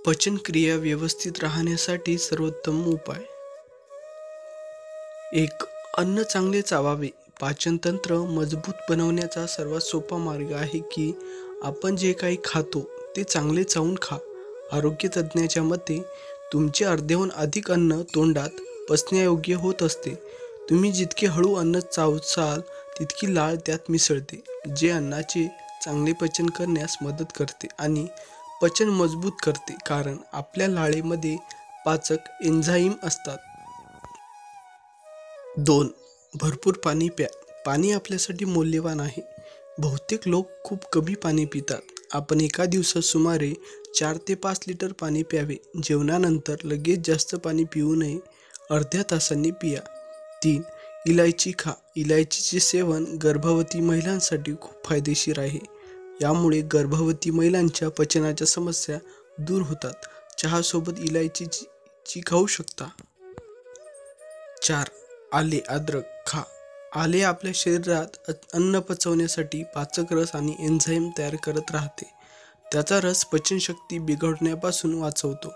पचनक्रिया व्यवस्थित राहण्यासाठी सर्वोत्तम उपाय. 1. अन्न चांगले चावावे. पाचनतंत्र मजबूत बनवण्याचा सर्वात सोपा मार्ग आहे की आपण जे काही खातो ते चांगले चावून खा. आरोग्य तज्ज्ञाच्या मते तुमचे अर्ध्याहून अधिक अन्न तोंडात पचण्यायोग्य होत असते. तुम्ही जितके हळू अन्न चावसाल तितकी लाळ त्यात मिसळते, जे अन्नाचे चांगले पचन करण्यास मदत करते आणि पचन मजबूत करते, कारण आपल्या लाळेमध्ये पाचक एन्झाईम असतात. 2. भरपूर पाणी प्या. पाणी आपल्यासाठी मौल्यवान आहे. बहुतेक लोक खूप कमी पाणी पितात. आपण एका दिवसात सुमारे 4 ते 5 लिटर पाणी प्यावे. जेवणानंतर लगेच जास्त पाणी पिऊ नये, अर्ध्या तासांनी पिया. 3. इलायची खा. इलायचीचे सेवन गर्भवती महिलांसाठी खूप फायदेशीर आहे. यामुळे गर्भवती महिलांच्या पचनाच्या समस्या दूर होतात. चहासोबत इलायची खाऊ शकता. 4. आले अद्रक खा. आले आपल्या शरीरात अन्न पचवण्यासाठी पाचक रस आणि एन्झाईम तयार करत राहते. त्याचा रस पचनशक्ती बिघडण्यापासून वाचवतो.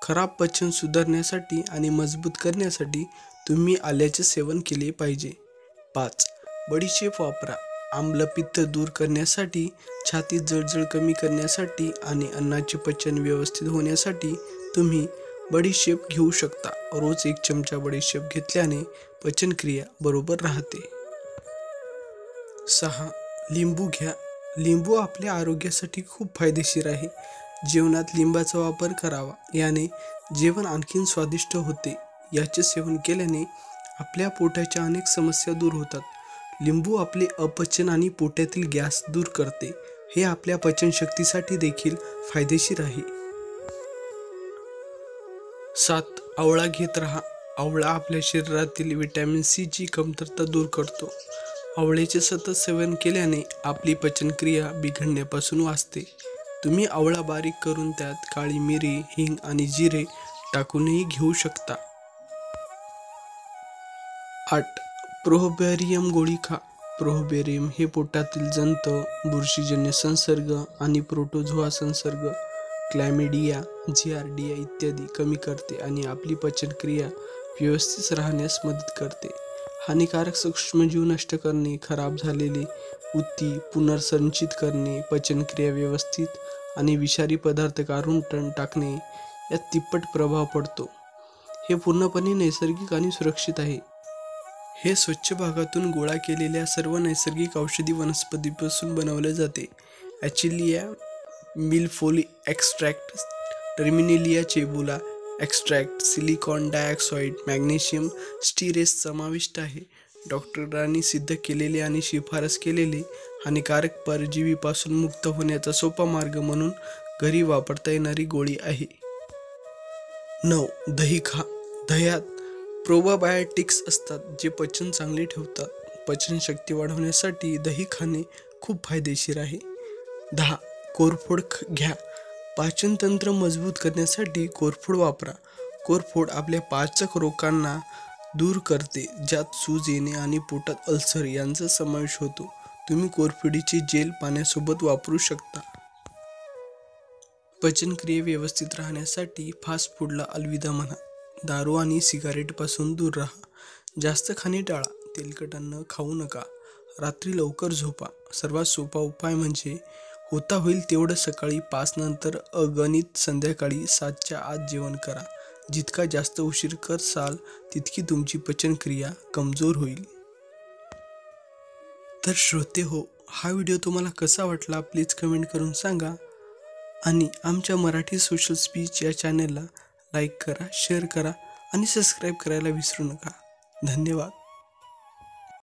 खराब पचन सुधारण्यासाठी आणि मजबूत करण्यासाठी तुम्ही आल्याचे सेवन केले पाहिजे. 5. बडीशेप वापरा. आम्लपित्त दूर करण्यासाठी, छातीत जळजळ कमी करण्यासाठी आणि अन्नाचे पचन व्यवस्थित होण्यासाठी तुम्ही बडीशेप घेऊ शकता. रोज 1 चमचा बडीशेप घेतल्याने पचनक्रिया बरोबर राहते. 6. लिंबू घ्या. लिंबू आपल्या आरोग्यासाठी खूप फायदेशीर आहे. जेवणात लिंबाचा वापर करावा. याने जेवण आणखी स्वादिष्ट होते. याचे सेवन केल्याने आपल्या पोटाच्या अनेक समस्या दूर होतात. लिंबू आपले अपचन आणि पोटातील गॅस दूर करते. हे आपल्या पचनशक्तीसाठी देखील फायदेशीर आहे. 7. आवळा घेत राहा. आवळा आपल्या शरीरातील व्हिटॅमिन सी ची कमतरता दूर करतो. आवळ्याचे सतत सेवन केल्याने आपली पचनक्रिया बिघडण्यापासून वाचते. तुम्ही आवळा बारीक करून त्यात काळी मिरी, हिंग आणि जिरे टाकूनही घेऊ शकता. 8. प्रोहबेरियम गोळी खा. प्रोहबेरियम हे पोटातील जंत, बुरशीजन्य संसर्ग आणि प्रोटोझोआ संसर्ग, क्लॅमिडिया, जिआर्डिया इत्यादी कमी करते आणि आपली पचनक्रिया व्यवस्थित राहण्यास मदत करते. हानिकारक सूक्ष्मजीव नष्ट करणे, खराब झालेले उती पुनर्संचित करणे, पचनक्रिया व्यवस्थित आणि विषारी पदार्थ काढून टाकणे यात तिप्पट प्रभाव पडतो. हे पूर्णपणे नैसर्गिक आणि सुरक्षित आहे. हे स्वच्छ भागातून गोळा केलेल्या सर्व नैसर्गिक औषधी वनस्पतींपासून बनवले जाते. Achillea millefolium extract, terminalia chebula extract, silicon dioxide, magnesium stearate समाविष्ट आहे. डॉक्टरांनी सिद्ध केलेले आणि शिफारस केलेले हानिकारक परजीवीपासून मुक्त होण्याचा सोपा मार्ग म्हणून घरी वापरता येणारी गोळी आहे. 9. दही खा. दह्यात प्रोबायोटिक्स असतात, जे पचन चांगले ठेवतात. पचनशक्ती वाढवण्यासाठी दही खाणे खूप फायदेशीर आहे. 10. कोरफड घ्या. पाचनतंत्र मजबूत करण्यासाठी कोरफड वापरा. कोरफड आपल्या पाचक रोगांना दूर करते, ज्यात सूज येणे आणि पोटात अल्सर यांचा समावेश होतो. तुम्ही कोरफडीचे जेल पाण्यासोबत वापरू शकता. पचनक्रिया व्यवस्थित राहण्यासाठी फास्ट फूडला अलविदा म्हणा. दारू आणि सिगारेटपासून दूर राहा. जास्त खाणे टाळा. तेलकट अन्न खाऊ नका. रात्री लवकर झोपा. सर्वात सोपा उपाय म्हणजे होता होईल तेवढं सकाळी 5 नंतर, अगणित संध्याकाळी 7च्या आत जेवण करा. जितका जास्त उशीर करसाल तितकी तुमची पचनक्रिया कमजोर होईल. तर श्रोते हो, हा व्हिडिओ तुम्हाला कसा वाटला प्लीज कमेंट करून सांगा आणि आमच्या मराठी सोशल स्पीच या चॅनलला लाईक करा, शेअर करा आणि सबस्क्राईब करायला विसरू नका. धन्यवाद.